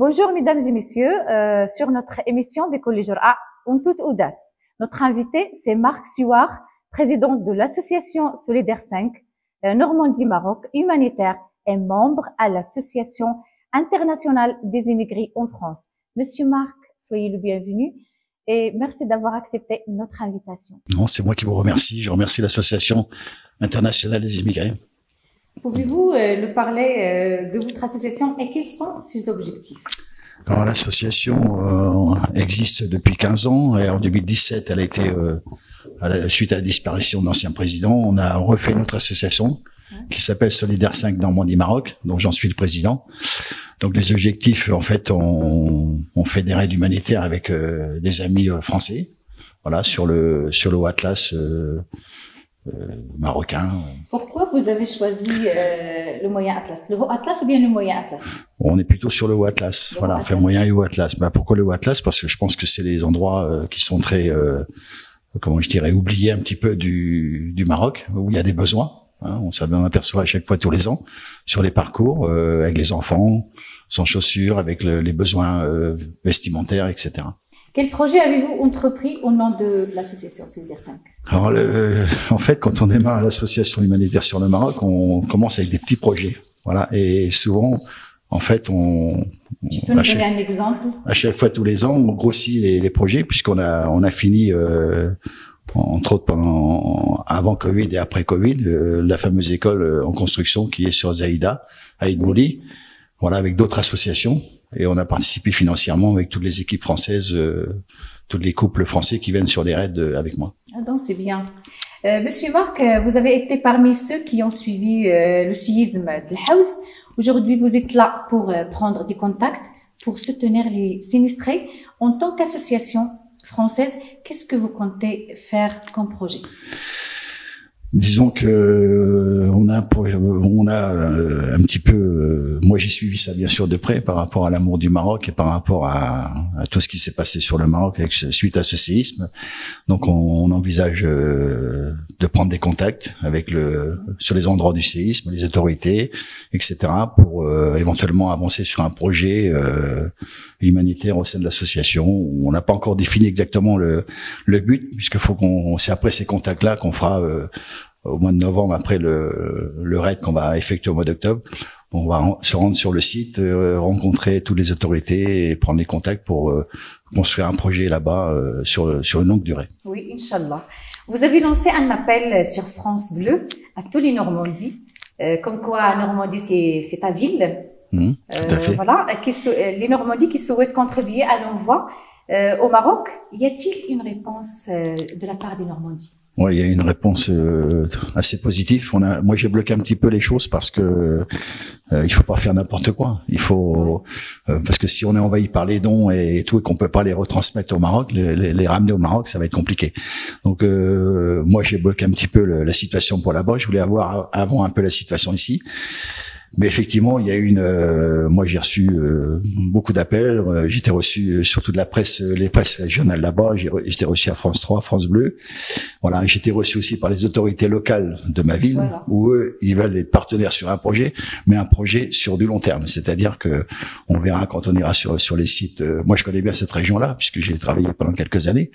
Bonjour mesdames et messieurs, sur notre émission Bikouli Jur'a en toute audace. Notre invité c'est Marc Suar, président de l'association Solidaire 5 Normandie-Maroc humanitaire et membre à l'association internationale des immigrés en France. Monsieur Marc, soyez le bienvenu et merci d'avoir accepté notre invitation. Non, c'est moi qui vous remercie. Je remercie l'association internationale des immigrés. Pouvez-vous nous parler de votre association et quels sont ses objectifs? Alors, l'association existe depuis 15 ans et en 2017, elle a été, suite à la disparition de l'ancien président, on a refait notre association qui s'appelle Solidaire 5 Normandie-Maroc, dont j'en suis le président. Donc les objectifs, en fait, on fait des raids humanitaires avec des amis français, voilà, sur le Haut Atlas marocain. Pourquoi vous avez choisi le moyen Atlas? Le Haut Atlas ou bien le moyen Atlas? On est plutôt sur le Haut Atlas. Voilà, on fait moyen et Haut Atlas. Bah, pourquoi le Haut Atlas? Parce que je pense que c'est les endroits qui sont très, comment je dirais, oubliés un petit peu du Maroc, où il y a des besoins. Hein, on s'en aperçoit à chaque fois tous les ans sur les parcours, avec les enfants, sans chaussures, avec les besoins vestimentaires, etc. Quel projet avez-vous entrepris au nom de l'association Solidaire 5? Alors, en fait, quand on démarre l'association humanitaire sur le Maroc, on commence avec des petits projets. Voilà. Et souvent, en fait, Tu peux nous donner un exemple? À chaque fois, tous les ans, on grossit les projets, puisqu'on a fini, entre autres avant Covid et après Covid, la fameuse école en construction qui est sur Zaïda, à Aïd Mouli. Voilà, avec d'autres associations. Et on a participé financièrement avec toutes les équipes françaises, tous les couples français qui viennent sur des raids avec moi. Ah donc c'est bien. Monsieur Marc, vous avez été parmi ceux qui ont suivi le séisme de l'Haouz. Aujourd'hui, vous êtes là pour prendre des contacts, pour soutenir les sinistrés. En tant qu'association française, qu'est-ce que vous comptez faire comme projet? Disons que on a un petit peu, moi j'ai suivi ça bien sûr de près par rapport à l'amour du Maroc et par rapport à tout ce qui s'est passé sur le Maroc suite à ce séisme. Donc on envisage de prendre des contacts avec sur les endroits du séisme, les autorités, etc. pour éventuellement avancer sur un projet humanitaire au sein de l'association. On n'a pas encore défini exactement le but, puisque c'est après ces contacts-là qu'on fera au mois de novembre, après le raid qu'on va effectuer au mois d'octobre. On va se rendre sur le site, rencontrer toutes les autorités et prendre les contacts pour construire un projet là-bas sur une longue durée. Oui, Inch'Allah. Vous avez lancé un appel sur France Bleu à tous les Normandies, comme quoi Normandie c'est ta ville. Tout à fait. Voilà, les Normandies qui souhaitent contribuer à l'envoi au Maroc. Y a-t-il une réponse de la part des Normandies? Ouais, il y a une réponse assez positive. Moi, j'ai bloqué un petit peu les choses parce que il faut pas faire n'importe quoi. Il faut parce que si on est envahi par les dons et tout et qu'on peut pas les retransmettre au Maroc, les ramener au Maroc, ça va être compliqué. Donc moi, j'ai bloqué un petit peu la situation pour là-bas. Je voulais avoir avant un peu la situation ici. Mais effectivement, il y a moi j'ai reçu beaucoup d'appels. J'étais reçu surtout de la presse, les presses régionales là-bas. J'étais reçu à France 3, France Bleu. Voilà, j'étais reçu aussi par les autorités locales de ma ville, voilà, où eux, ils veulent être partenaires sur un projet, mais un projet sur du long terme. C'est-à-dire que on verra quand on ira sur les sites. Moi, je connais bien cette région-là puisque j'ai travaillé pendant quelques années.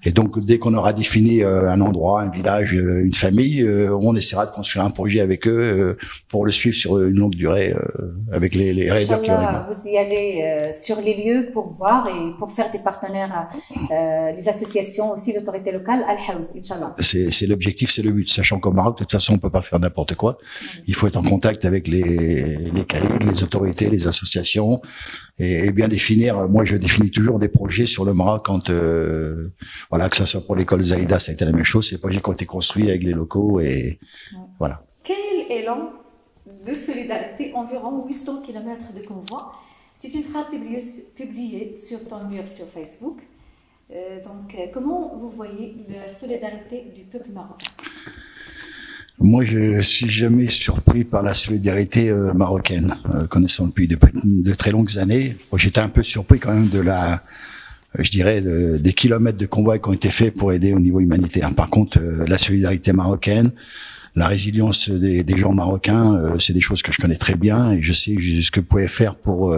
Et donc, dès qu'on aura défini un endroit, un village, une famille, on essaiera de construire un projet avec eux pour le suivre sur une longue durée avec les raiders qui arrivent. Vous y allez sur les lieux pour voir et pour faire des partenaires, les associations aussi, l'autorité locale, Al-Haouz, Inch'Allah. C'est l'objectif, c'est le but. Sachant qu'au Maroc, de toute façon, on peut pas faire n'importe quoi. Il faut être en contact avec les caïds, les autorités, les associations et bien définir. Moi, je définis toujours des projets sur le Maroc quand, voilà, que ça soit pour l'école Zaïda, ça a été la même chose. Ces projets qui ont été construits avec les locaux et voilà. Quel élan de solidarité, environ 800 km de convoi. C'est une phrase publiée sur ton mur sur Facebook. Donc, comment vous voyez la solidarité du peuple marocain? Moi, je suis jamais surpris par la solidarité marocaine, connaissant le pays de très longues années. J'étais un peu surpris quand même je dirais, des kilomètres de convois qui ont été faits pour aider au niveau humanitaire. Par contre, la solidarité marocaine, la résilience des gens marocains, c'est des choses que je connais très bien et je sais ce que vous pouvez faire pour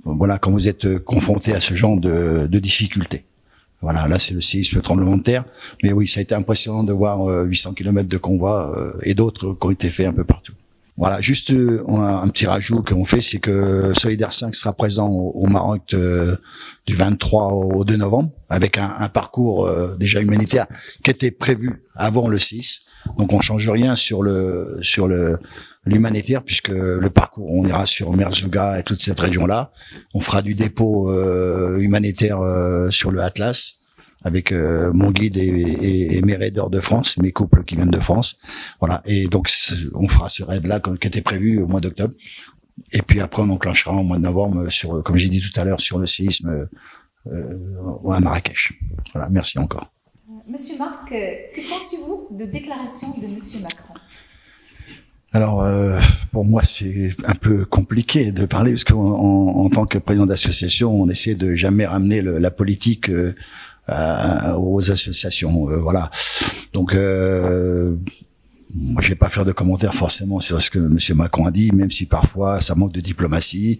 voilà, quand vous êtes confronté à ce genre de difficultés. Voilà, là c'est le séisme, le tremblement de terre. Mais oui, ça a été impressionnant de voir 800 km de convois et d'autres qui ont été faits un peu partout. Voilà, juste un petit rajout qu'on fait, c'est que Solidaire 5 sera présent au Maroc du 23 au 2 novembre avec un parcours déjà humanitaire qui était prévu avant le 6. Donc on change rien sur l'humanitaire puisque le parcours, on ira sur Merzouga et toute cette région-là. On fera du dépôt humanitaire sur le Atlas avec mon guide et mes raiders de France, mes couples qui viennent de France. Voilà. Et donc, on fera ce raid-là qui était prévu au mois d'octobre. Et puis après, on enclenchera au mois de novembre sur, comme j'ai dit tout à l'heure, sur le séisme à Marrakech. Voilà. Merci encore. Monsieur Marc, que pensez-vous de déclaration de Monsieur Macron? Alors, pour moi, c'est un peu compliqué de parler parce qu'en tant que président d'association, on essaie de jamais ramener la politique aux associations, voilà. Donc, moi, je vais pas faire de commentaires forcément sur ce que Monsieur Macron a dit, même si parfois ça manque de diplomatie,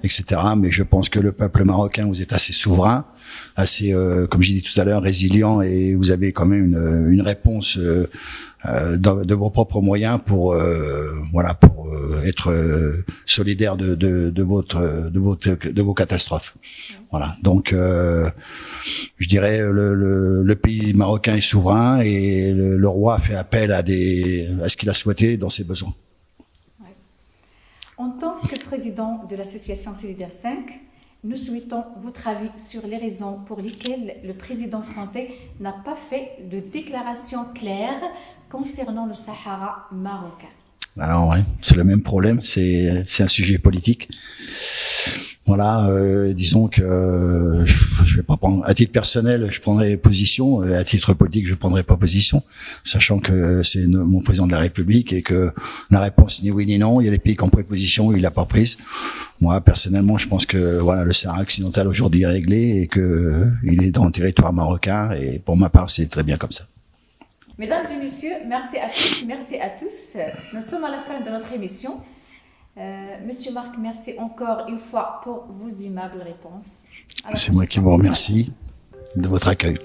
etc. Mais je pense que le peuple marocain, vous êtes assez souverain, assez, comme j'ai dit tout à l'heure, résilient, et vous avez quand même une réponse de vos propres moyens pour voilà, pour être solidaire de vos catastrophes. Voilà. Donc je dirais le pays marocain est souverain et le roi fait appel à ce qu'il a souhaité dans ses besoins. Ouais. En tant que président de l'association Solidaire 5, nous souhaitons votre avis sur les raisons pour lesquelles le président français n'a pas fait de déclaration claire concernant le Sahara marocain. Alors ouais, c'est le même problème, c'est un sujet politique. Voilà, disons que je vais pas prendre, à titre personnel, je prendrai position, à titre politique, je prendrai pas position, sachant que c'est mon président de la République et que la réponse ni oui ni non. Il y a des pays qui ont pris position, il l'a pas prise. Moi, personnellement, je pense que voilà, le Sahara occidental aujourd'hui est réglé et que il est dans le territoire marocain. Et pour ma part, c'est très bien comme ça. Mesdames et messieurs, merci à toutes, merci à tous. Nous sommes à la fin de notre émission. Monsieur Marc, merci encore une fois pour vos aimables réponses. C'est moi qui vous remercie de votre accueil.